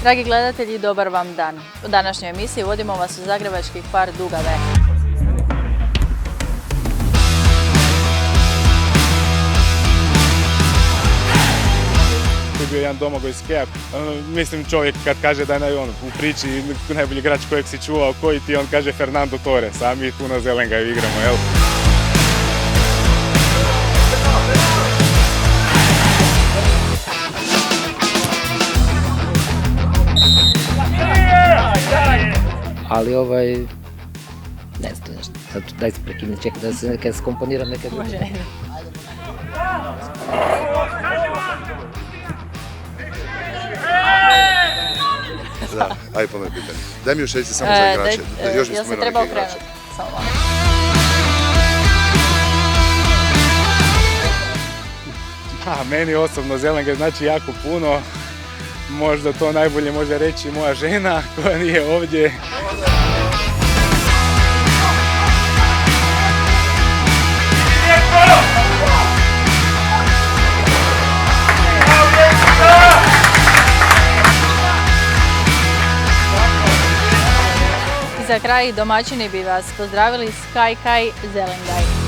Dragi gledatelji, dobar vam dan. U današnjoj emisiji vodimo vas u zagrebački kvart Dugave. Tu je bio jedan Domagoj Skejap. Mislim, čovjek kad kaže da je u priči najbolji igrač kojeg si čuvao, koji ti, on kaže Fernando Torres, a mi tu na Zelengaju igramo, jel? Ali ne znam nešto, sad daj se prekinem, čekaj da se nekaj skomponiram neke druge. Može. Da, aj ponovno pitanje. Daj mi još reći samo za igrače. Još mi Jel se spomenuo treba neke igrače. okrenuti? Samo malo. Meni osobno Zelenge znači jako puno. Možda to najbolje može reći moja žena koja nije ovdje. I za kraj domaćini bi vas pozdravili Sky Kai Zelengaj.